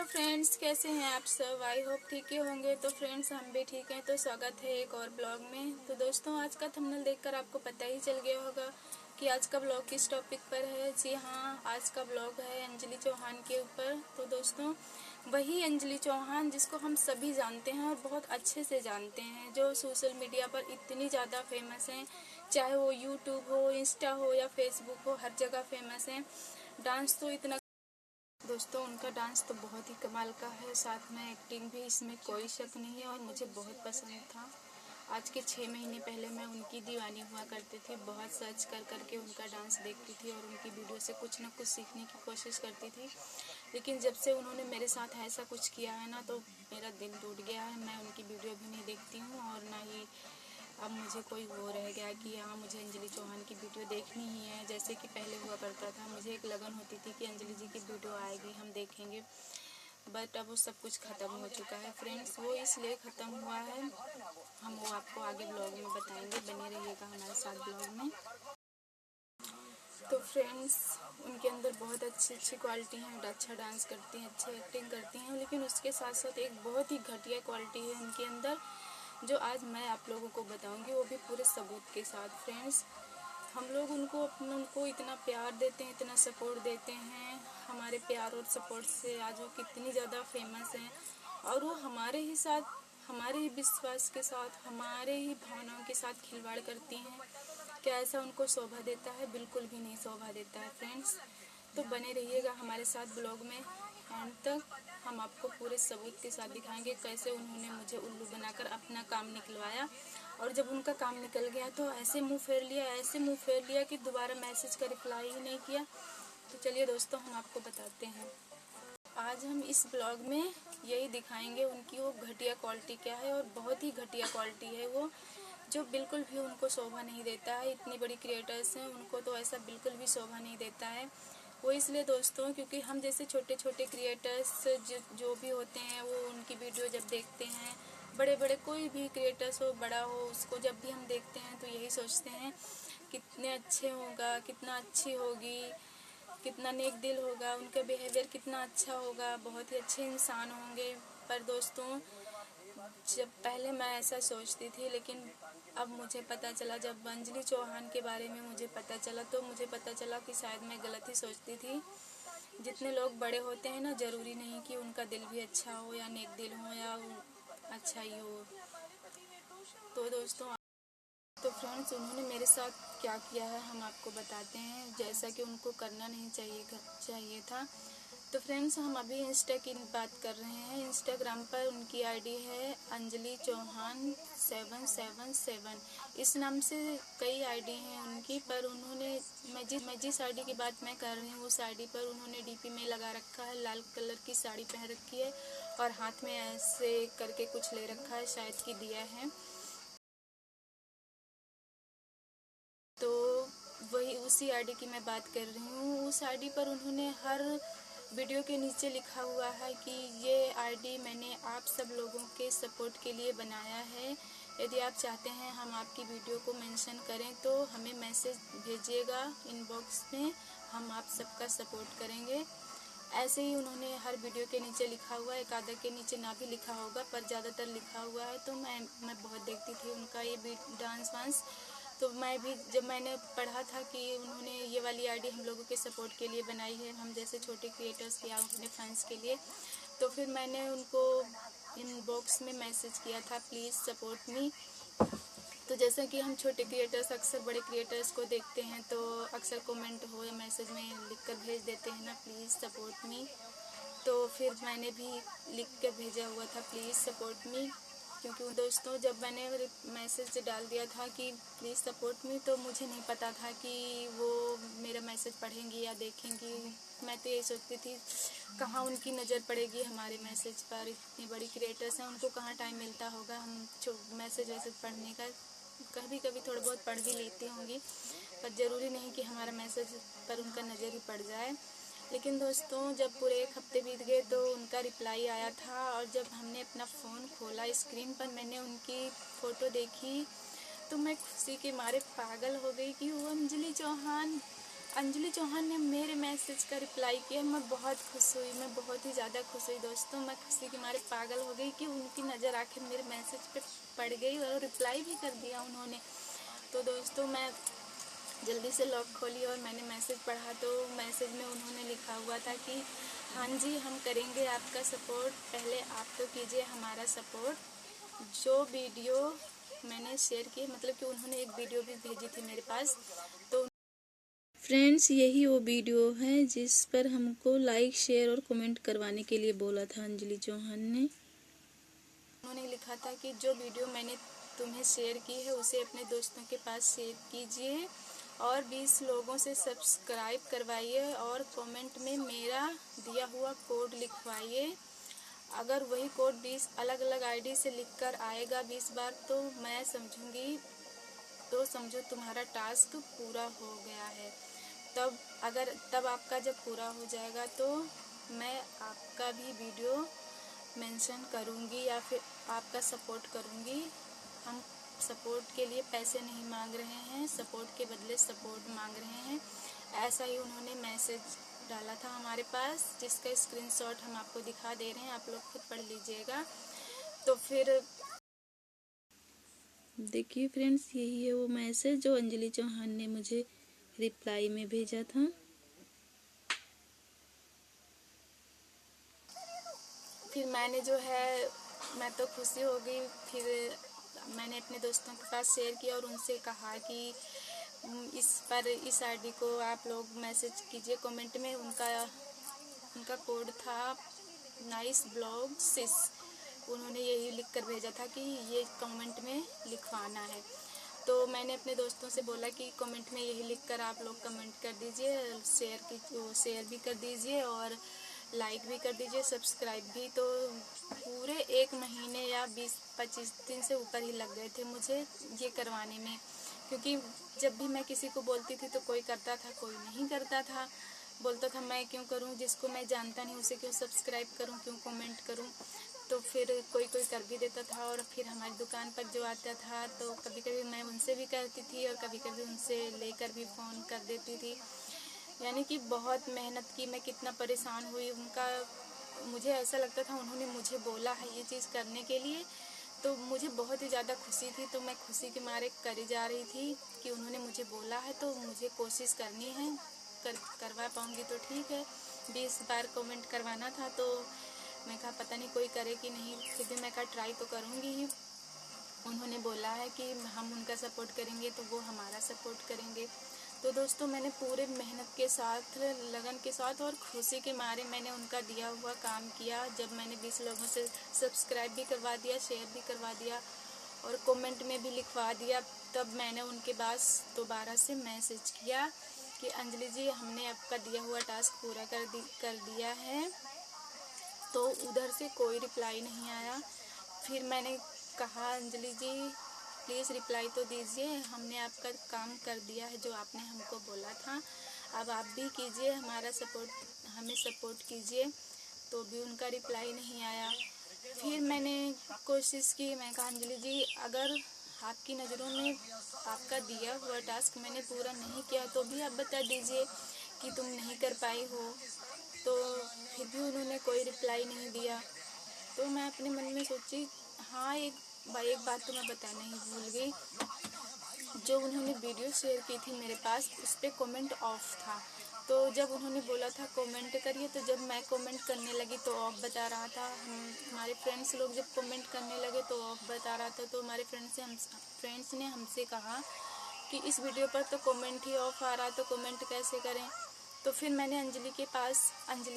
Friends, कैसे हैं आप सब। आई होप ठीक ही होंगे। तो फ्रेंड्स, हम भी ठीक हैं। तो स्वागत है एक और ब्लॉग में। तो दोस्तों, आज का थंबनेल देखकर आपको पता ही चल गया होगा कि आज का ब्लॉग किस टॉपिक पर है। जी हाँ, आज का ब्लॉग है अंजलि चौहान के ऊपर। तो दोस्तों, वही अंजलि चौहान जिसको हम सभी जानते हैं और बहुत अच्छे से जानते हैं, जो सोशल मीडिया पर इतनी ज़्यादा फेमस हैं, चाहे वो यूट्यूब हो, इंस्टा हो या फेसबुक हो, हर जगह फेमस हैं। डांस तो इतना दोस्तों, उनका डांस तो बहुत ही कमाल का है, साथ में एक्टिंग भी, इसमें कोई शक नहीं है और मुझे बहुत पसंद था। आज के 6 महीने पहले मैं उनकी दीवानी हुआ करती थी। बहुत सर्च कर करके उनका डांस देखती थी और उनकी वीडियो से कुछ ना कुछ सीखने की कोशिश करती थी। लेकिन जब से उन्होंने मेरे साथ ऐसा कुछ किया है ना, तो मेरा दिल टूट गया है। मैं उनकी वीडियो भी नहीं देखती हूँ और ना ही अब मुझे कोई वो रह गया कि हाँ, मुझे अंजलि चौहान की वीडियो देखनी ही है, जैसे कि पहले हुआ करता था। मुझे एक लगन होती थी कि अंजलि जी की वीडियो आएगी, हम देखेंगे। बट अब वो सब कुछ ख़त्म हो चुका है फ्रेंड्स। वो इसलिए ख़त्म हुआ है, हम वो आपको आगे ब्लॉग में बताएंगे। बने रहिएगा हमारे साथ ब्लॉग में। तो फ्रेंड्स, उनके अंदर बहुत अच्छी क्वालिटी हैं। अच्छा डांस करती हैं, अच्छी एक्टिंग करती हैं, लेकिन उसके साथ साथ एक बहुत ही घटिया क्वालिटी है उनके अंदर, जो आज मैं आप लोगों को बताऊंगी, वो भी पूरे सबूत के साथ। फ्रेंड्स, हम लोग उनको इतना प्यार देते हैं, इतना सपोर्ट देते हैं। हमारे प्यार और सपोर्ट से आज वो कितनी ज़्यादा फेमस हैं और वो हमारे ही साथ, हमारे ही विश्वास के साथ, हमारे ही भावनाओं के साथ खिलवाड़ करती हैं। क्या ऐसा उनको शोभा देता है? बिल्कुल भी नहीं शोभा देता है फ्रेंड्स। तो बने रहिएगा हमारे साथ ब्लॉग में एंड तक। हम आपको पूरे सबूत के साथ दिखाएंगे कैसे उन्होंने मुझे उल्लू बनाकर अपना काम निकलवाया, और जब उनका काम निकल गया तो ऐसे मुंह फेर लिया, ऐसे मुंह फेर लिया कि दोबारा मैसेज का रिप्लाई ही नहीं किया। तो चलिए दोस्तों, हम आपको बताते हैं। आज हम इस ब्लॉग में यही दिखाएंगे उनकी वो घटिया क्वालिटी क्या है, और बहुत ही घटिया क्वालिटी है वो, जो बिल्कुल भी उनको शोभा नहीं देता है। इतनी बड़ी क्रिएटर्स हैं, उनको तो ऐसा बिल्कुल भी शोभा नहीं देता है। वो इसलिए दोस्तों, क्योंकि हम जैसे छोटे छोटे क्रिएटर्स जो भी होते हैं, वो उनकी वीडियो जब देखते हैं, बड़े बड़े कोई भी क्रिएटर्स हो, बड़ा हो, उसको जब भी हम देखते हैं तो यही सोचते हैं कितने अच्छे होगा, कितना अच्छी होगी, कितना नेक दिल होगा, उनका बिहेवियर कितना अच्छा होगा, बहुत ही अच्छे इंसान होंगे। पर दोस्तों, जब पहले मैं ऐसा सोचती थी, लेकिन अब मुझे पता चला, जब अंजलि चौहान के बारे में मुझे पता चला, तो मुझे पता चला कि शायद मैं गलत ही सोचती थी। जितने लोग बड़े होते हैं ना, ज़रूरी नहीं कि उनका दिल भी अच्छा हो या नेक दिल हो या अच्छा ही हो। तो दोस्तों, तो फ्रेंड्स, उन्होंने मेरे साथ क्या किया है हम आपको बताते हैं, जैसा कि उनको करना नहीं चाहिए था। तो फ्रेंड्स, हम अभी इंस्टा की बात कर रहे हैं। इंस्टाग्राम पर उनकी आईडी है अंजलि चौहान 777। इस नाम से कई आईडी हैं उनकी, पर उन्होंने, मैं जिस आईडी की बात मैं कर रही हूँ, उस आईडी पर उन्होंने डीपी में लगा रखा है, लाल कलर की साड़ी पहन रखी है और हाथ में ऐसे करके कुछ ले रखा है, शायद कि दिया है। तो वही उसी आईडी की मैं बात कर रही हूँ। उस आईडी पर उन्होंने हर वीडियो के नीचे लिखा हुआ है कि ये आईडी मैंने आप सब लोगों के सपोर्ट के लिए बनाया है। यदि आप चाहते हैं हम आपकी वीडियो को मेंशन करें तो हमें मैसेज भेजिएगा इनबॉक्स में, हम आप सबका सपोर्ट करेंगे। ऐसे ही उन्होंने हर वीडियो के नीचे लिखा हुआ है। एक आधा के नीचे ना भी लिखा होगा, पर ज़्यादातर लिखा हुआ है। तो मैं बहुत देखती थी उनका ये डांस वांस। तो मैं भी, जब मैंने पढ़ा था कि उन्होंने ये वाली आईडी हम लोगों के सपोर्ट के लिए बनाई है, हम जैसे छोटे क्रिएटर्स के या अपने फैंस के लिए, तो फिर मैंने उनको इनबॉक्स में मैसेज किया था, प्लीज़ सपोर्ट मी। तो जैसे कि हम छोटे क्रिएटर्स अक्सर बड़े क्रिएटर्स को देखते हैं, तो अक्सर कमेंट हो या मैसेज में लिख कर भेज देते हैं ना, प्लीज़ सपोर्ट मी। तो फिर मैंने भी लिख कर भेजा हुआ था, प्लीज़ सपोर्ट मी। क्योंकि दोस्तों, जब मैंने मैसेज डाल दिया था कि प्लीज़ सपोर्ट मी, तो मुझे नहीं पता था कि वो मेरा मैसेज पढ़ेंगी या देखेंगी। मैं तो यही सोचती थी कहाँ उनकी नज़र पड़ेगी हमारे मैसेज पर। इतनी बड़ी क्रिएटर्स हैं, उनको कहाँ टाइम मिलता होगा हम मैसेज वैसेज पढ़ने का। कभी कभी थोड़ा बहुत पढ़ भी लेती होंगी, पर ज़रूरी नहीं कि हमारा मैसेज पर उनका नज़र ही पड़ जाए। लेकिन दोस्तों, जब पूरे 1 हफ्ते बीत गए तो उनका रिप्लाई आया था, और जब हमने अपना फ़ोन खोला, स्क्रीन पर मैंने उनकी फ़ोटो देखी, तो मैं खुशी के मारे पागल हो गई कि वो अंजलि चौहान अंजलि चौहान ने मेरे मैसेज का रिप्लाई किया। मैं बहुत खुश हुई, मैं बहुत ही ज़्यादा खुश हुई दोस्तों। मैं खुशी के मारे पागल हो गई कि उनकी नज़र आखिर मेरे मैसेज पे पड़ गई और रिप्लाई भी कर दिया उन्होंने। तो दोस्तों मैं जल्दी से लॉक खोली और मैंने मैसेज पढ़ा तो मैसेज में उन्होंने लिखा हुआ था कि हाँ जी, हम करेंगे आपका सपोर्ट, पहले आप तो कीजिए हमारा सपोर्ट। जो वीडियो मैंने शेयर की, मतलब कि उन्होंने एक वीडियो भी भेजी थी मेरे पास। तो फ्रेंड्स, यही वो वीडियो है जिस पर हमको लाइक, शेयर और कमेंट करवाने के लिए बोला था अंजलि चौहान ने। उन्होंने लिखा था कि जो वीडियो मैंने तुम्हें शेयर की है उसे अपने दोस्तों के पास शेयर कीजिए और 20 लोगों से सब्सक्राइब करवाइए और कमेंट में मेरा दिया हुआ कोड लिखवाइए। अगर वही कोड 20 अलग अलग आईडी से लिखकर आएगा 20 बार तो मैं समझूंगी, तो समझो तुम्हारा टास्क पूरा हो गया है। तब आपका जब पूरा हो जाएगा तो मैं आपका भी वीडियो मेंशन करूंगी या फिर आपका सपोर्ट करूंगी। हम सपोर्ट के लिए पैसे नहीं मांग रहे हैं, सपोर्ट के बदले सपोर्ट मांग रहे हैं। ऐसा ही उन्होंने मैसेज डाला था हमारे पास, जिसका स्क्रीनशॉट हम आपको दिखा दे रहे हैं, आप लोग खुद पढ़ लीजिएगा। तो फिर देखिए फ्रेंड्स, यही है वो मैसेज जो अंजलि चौहान ने मुझे रिप्लाई में भेजा था। फिर मैंने जो है, मैं तो खुशी हो गई। फिर मैंने अपने दोस्तों के पास शेयर किया और उनसे कहा कि इस आईडी को आप लोग मैसेज कीजिए कमेंट में। उनका कोड था नाइस ब्लॉग 6। उन्होंने यही लिख कर भेजा था कि ये कमेंट में लिखवाना है। तो मैंने अपने दोस्तों से बोला कि कमेंट में यही लिखकर आप लोग कमेंट कर दीजिए, शेयर भी कर दीजिए और लाइक भी कर दीजिए, सब्सक्राइब भी। तो पूरे 1 महीने या 20-25 दिन से ऊपर ही लग गए थे मुझे ये करवाने में, क्योंकि जब भी मैं किसी को बोलती थी तो कोई करता था, कोई नहीं करता था। बोलता था मैं क्यों करूं, जिसको मैं जानता नहीं उसे क्यों सब्सक्राइब करूं, क्यों कमेंट करूं। तो फिर कोई कर भी देता था। और फिर हमारी दुकान पर जो आता था तो कभी कभी मैं उनसे भी करती थी और कभी कभी उनसे लेकर भी फ़ोन कर देती थी। यानी कि बहुत मेहनत की, मैं कितना परेशान हुई उनका। मुझे ऐसा लगता था उन्होंने मुझे बोला है ये चीज़ करने के लिए, तो मुझे बहुत ही ज़्यादा खुशी थी। तो मैं खुशी के मारे करी जा रही थी कि उन्होंने मुझे बोला है तो मुझे कोशिश करनी है, करवा पाऊँगी तो ठीक है। 20 बार कमेंट करवाना था तो मैं कहा पता नहीं कोई करे कि नहीं, फिर भी मैं कहा ट्राई तो करूँगी ही। उन्होंने बोला है कि हम उनका सपोर्ट करेंगे तो वो हमारा सपोर्ट करेंगे। तो दोस्तों मैंने पूरे मेहनत के साथ, लगन के साथ और खुशी के मारे मैंने उनका दिया हुआ काम किया। जब मैंने 20 लोगों से सब्सक्राइब भी करवा दिया, शेयर भी करवा दिया और कमेंट में भी लिखवा दिया, तब मैंने उनके पास दोबारा से मैसेज किया कि अंजलि जी, हमने आपका दिया हुआ टास्क पूरा कर दिया है। तो उधर से कोई रिप्लाई नहीं आया। फिर मैंने कहा अंजलि जी प्लीज़ रिप्लाई तो दीजिए, हमने आपका काम कर दिया है जो आपने हमको बोला था, अब आप भी कीजिए, हमारा सपोर्ट, हमें सपोर्ट कीजिए। तो भी उनका रिप्लाई नहीं आया। फिर मैंने कोशिश की, मैं कहा अंजलि जी अगर आपकी नज़रों में आपका दिया हुआ टास्क मैंने पूरा नहीं किया तो भी आप बता दीजिए कि तुम नहीं कर पाई हो। तो फिर भी उन्होंने कोई रिप्लाई नहीं दिया। तो मैं अपने मन में सोची, हाँ एक बात तो मैं बताना ही भूल गई। जो उन्होंने वीडियो शेयर की थी मेरे पास, उस पर कमेंट ऑफ था। तो जब उन्होंने बोला था कमेंट करिए, तो जब मैं कमेंट करने लगी तो ऑफ बता रहा था। हमारे फ्रेंड्स लोग जब कमेंट करने लगे तो ऑफ बता रहा था। तो हमारे फ्रेंड्स ने हमसे कहा कि इस वीडियो पर तो कमेंट ही ऑफ आ रहा है, तो कमेंट कैसे करें। तो फिर मैंने अंजलि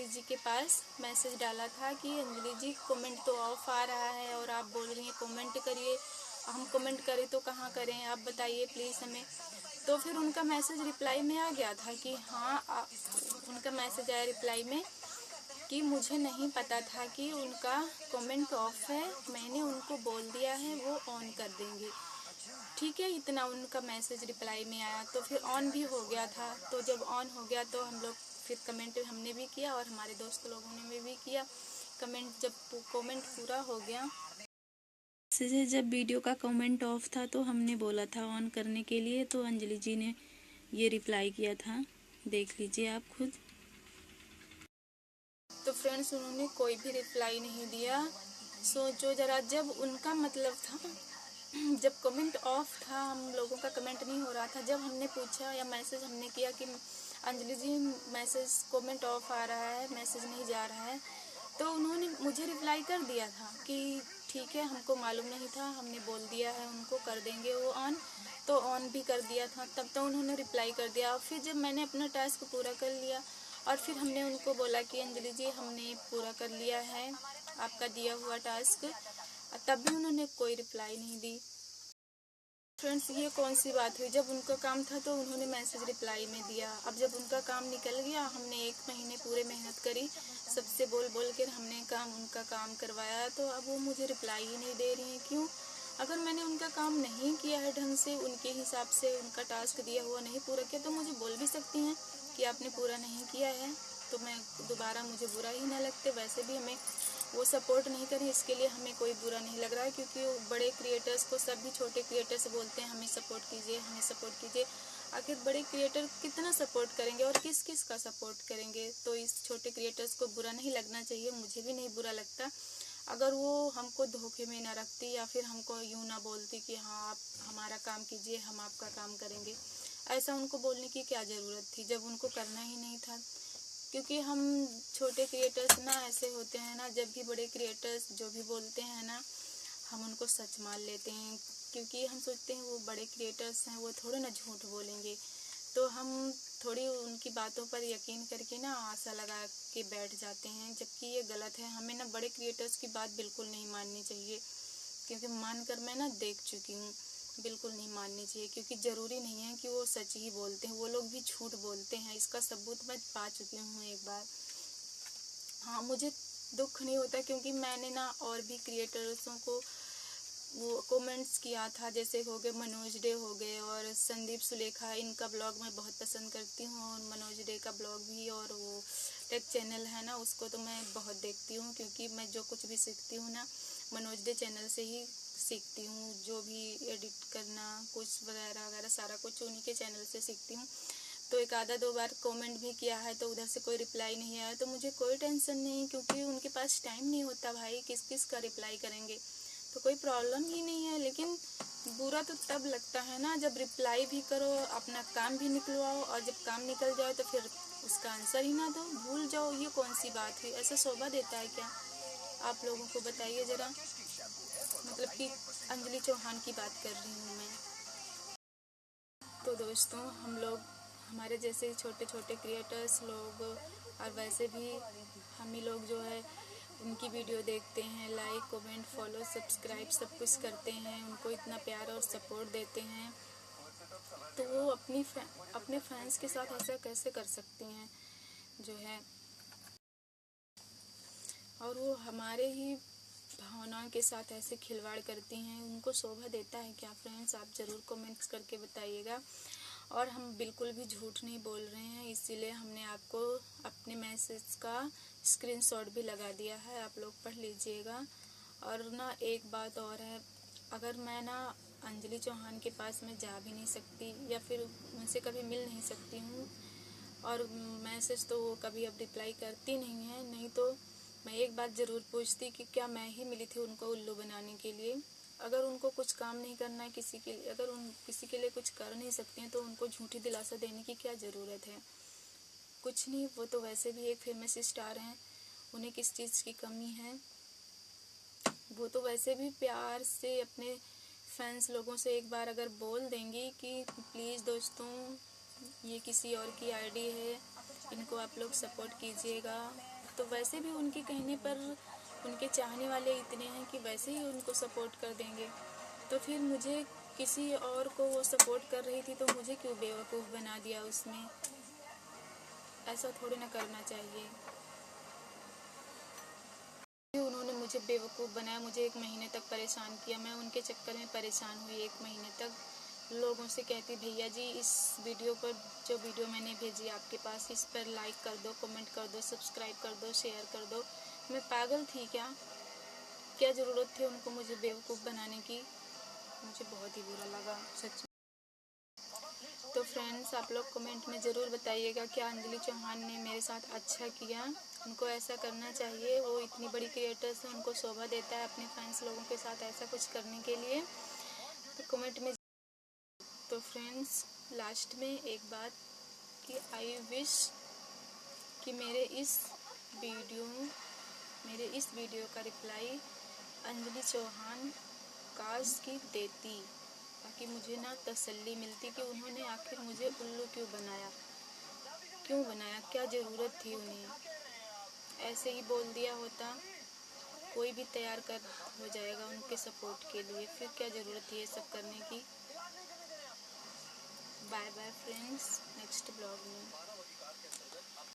जी के पास मैसेज डाला था कि अंजलि जी कमेंट तो ऑफ आ रहा है और आप बोल रही हैं कमेंट करिए, हम कमेंट करें तो कहाँ करें, आप बताइए प्लीज़ हमें। तो फिर उनका मैसेज रिप्लाई में आ गया था कि हाँ, उनका मैसेज आया रिप्लाई में कि मुझे नहीं पता था कि उनका कमेंट ऑफ है, मैंने उनको बोल दिया है वो ऑन कर देंगे, ठीक है। इतना उनका मैसेज रिप्लाई में आया। तो फिर ऑन भी हो गया था। तो जब ऑन हो गया तो हम लोग फिर कमेंट हमने भी किया और हमारे दोस्त लोगों ने भी किया कमेंट। जब कमेंट पूरा हो गया, जब वीडियो का कमेंट ऑफ था तो हमने बोला था ऑन करने के लिए, तो अंजलि जी ने ये रिप्लाई किया था देख लीजिए आप खुद। तो फ्रेंड्स उन्होंने कोई भी रिप्लाई नहीं दिया। सोचो जरा, जब उनका मतलब था, जब कमेंट ऑफ था, हम लोगों का कमेंट नहीं हो रहा था, जब हमने पूछा या मैसेज हमने किया कि अंजलि जी मैसेज कमेंट ऑफ आ रहा है, मैसेज नहीं जा रहा है, तो उन्होंने मुझे रिप्लाई कर दिया था कि ठीक है, हमको मालूम नहीं था, हमने बोल दिया है उनको कर देंगे वो ऑन, तो ऑन भी कर दिया था। तब तो उन्होंने रिप्लाई कर दिया। और फिर जब मैंने अपना टास्क पूरा कर लिया और फिर हमने उनको बोला कि अंजलि जी हमने पूरा कर लिया है आपका दिया हुआ टास्क, तब भी उन्होंने कोई रिप्लाई नहीं दी। फ्रेंड्स ये कौन सी बात हुई, जब उनका काम था तो उन्होंने मैसेज रिप्लाई में दिया, अब जब उनका काम निकल गया, हमने 1 महीने पूरे मेहनत करी, सबसे बोल बोल कर हमने उनका काम करवाया, तो अब वो मुझे रिप्लाई ही नहीं दे रही हैं। क्यों? अगर मैंने उनका काम नहीं किया है ढंग से, उनके हिसाब से उनका टास्क दिया हुआ नहीं पूरा किया, तो मुझे बोल भी सकती हैं कि आपने पूरा नहीं किया है, तो मैं दोबारा मुझे बुरा ही ना लगते। वैसे भी हमें वो सपोर्ट नहीं करें, इसके लिए हमें कोई बुरा नहीं लग रहा है, क्योंकि वो बड़े क्रिएटर्स को सभी छोटे क्रिएटर्स बोलते हैं हमें सपोर्ट कीजिए, हमें सपोर्ट कीजिए। आखिर बड़े क्रिएटर कितना सपोर्ट करेंगे और किस किस का सपोर्ट करेंगे? तो इस छोटे क्रिएटर्स को बुरा नहीं लगना चाहिए, मुझे भी नहीं बुरा लगता अगर वो हमको धोखे में ना रखती या फिर हमको यूँ ना बोलती कि हाँ आप हमारा काम कीजिए, हम आपका काम करेंगे। ऐसा उनको बोलने की क्या ज़रूरत थी जब उनको करना ही नहीं था? क्योंकि हम छोटे क्रिएटर्स ना ऐसे होते हैं ना, जब भी बड़े क्रिएटर्स जो भी बोलते हैं ना, हम उनको सच मान लेते हैं, क्योंकि हम सोचते हैं वो बड़े क्रिएटर्स हैं, वो थोड़े ना झूठ बोलेंगे, तो हम थोड़ी उनकी बातों पर यकीन करके ना आशा लगा के बैठ जाते हैं, जबकि ये गलत है। हमें ना बड़े क्रिएटर्स की बात बिल्कुल नहीं माननी चाहिए, क्योंकि मान कर मैं ना देख चुकी हूँ, बिल्कुल नहीं माननी चाहिए, क्योंकि ज़रूरी नहीं है कि वो सच ही बोलते हैं, वो लोग भी झूठ बोलते हैं, इसका सबूत मैं पा चुकी हूँ एक बार। हाँ, मुझे दुख नहीं होता, क्योंकि मैंने ना और भी क्रिएटर्सों को वो कमेंट्स किया था, जैसे हो गए मनोज डे हो गए और संदीप सुलेखा, इनका ब्लॉग मैं बहुत पसंद करती हूँ, और मनोज डे का ब्लॉग भी, और वो टेक चैनल है ना उसको तो मैं बहुत देखती हूँ, क्योंकि मैं जो कुछ भी सीखती हूँ ना मनोज डे चैनल से ही सीखती हूँ, जो भी एडिट करना कुछ वगैरह वगैरह सारा कुछ उन्हीं के चैनल से सीखती हूँ। तो एक आधा दो बार कमेंट भी किया है, तो उधर से कोई रिप्लाई नहीं आया, तो मुझे कोई टेंशन नहीं, क्योंकि उनके पास टाइम नहीं होता भाई, किस किस का रिप्लाई करेंगे, तो कोई प्रॉब्लम ही नहीं है। लेकिन बुरा तो तब लगता है ना जब रिप्लाई भी करो, अपना काम भी निकलवाओ, और जब काम निकल जाए तो फिर उसका आंसर ही ना दो, भूल जाओ। ये कौन सी बात हुई? ऐसा शोभा देता है क्या? आप लोगों को बताइए ज़रा। मतलब कि अंजलि चौहान की बात कर रही हूँ मैं। तो दोस्तों हम लोग, हमारे जैसे छोटे छोटे क्रिएटर्स लोग, और वैसे भी हम ही लोग जो है उनकी वीडियो देखते हैं, लाइक कमेंट फॉलो सब्सक्राइब सब कुछ करते हैं, उनको इतना प्यार और सपोर्ट देते हैं, तो वो अपने फैंस के साथ ऐसा कैसे कर सकती हैं जो है, और वो हमारे ही भावनाओं के साथ ऐसे खिलवाड़ करती हैं, उनको शोभा देता है क्या फ्रेंड्स? आप ज़रूर कमेंट्स करके बताइएगा। और हम बिल्कुल भी झूठ नहीं बोल रहे हैं, इसीलिए हमने आपको अपने मैसेज का स्क्रीनशॉट भी लगा दिया है, आप लोग पढ़ लीजिएगा। और ना एक बात और है, अगर मैं ना अंजलि चौहान के पास में जा भी नहीं सकती या फिर उनसे कभी मिल नहीं सकती हूँ, और मैसेज तो वो कभी अब रिप्लाई करती नहीं है, नहीं तो मैं एक बात ज़रूर पूछती कि क्या मैं ही मिली थी उनको उल्लू बनाने के लिए? अगर उनको कुछ काम नहीं करना है किसी के लिए, अगर उन किसी के लिए कुछ कर नहीं सकती हैं, तो उनको झूठी दिलासा देने की क्या ज़रूरत है? कुछ नहीं, वो तो वैसे भी एक फेमस स्टार हैं, उन्हें किस चीज़ की कमी है? वो तो वैसे भी प्यार से अपने फैंस लोगों से एक बार अगर बोल देंगी कि प्लीज़ दोस्तों ये किसी और की आईडी है, इनको आप लोग सपोर्ट कीजिएगा, तो वैसे भी उनके कहने पर उनके चाहने वाले इतने हैं कि वैसे ही उनको सपोर्ट कर देंगे। तो फिर मुझे किसी और को वो सपोर्ट कर रही थी, तो मुझे क्यों बेवकूफ़ बना दिया उसने? ऐसा थोड़ी ना करना चाहिए। उन्होंने मुझे बेवकूफ़ बनाया, मुझे 1 महीने तक परेशान किया, मैं उनके चक्कर में परेशान हुई 1 महीने तक। लोगों से कहती भैया जी इस वीडियो पर, जो वीडियो मैंने भेजी आपके पास, इस पर लाइक कर दो, कमेंट कर दो, सब्सक्राइब कर दो, शेयर कर दो। मैं पागल थी क्या? क्या ज़रूरत थी उनको मुझे बेवकूफ़ बनाने की? मुझे बहुत ही बुरा लगा सच में। तो फ्रेंड्स आप लोग कमेंट में ज़रूर बताइएगा क्या अंजलि चौहान ने मेरे साथ अच्छा किया। उनको ऐसा करना चाहिए, वो इतनी बड़ी क्रिएटर्स है, उनको शोभा देता है अपने फैंस लोगों के साथ ऐसा कुछ करने के लिए। तो कमेंट में। तो फ्रेंड्स लास्ट में एक बात कि आई विश कि मेरे इस वीडियो का रिप्लाई अंजलि चौहान काश की देती, ताकि मुझे ना तसल्ली मिलती कि उन्होंने आखिर मुझे उल्लू क्यों बनाया, क्या ज़रूरत थी उन्हें। ऐसे ही बोल दिया होता कोई भी तैयार कर हो जाएगा उनके सपोर्ट के लिए, फिर क्या ज़रूरत थी ये सब करने की। Bye bye friends, next blog में।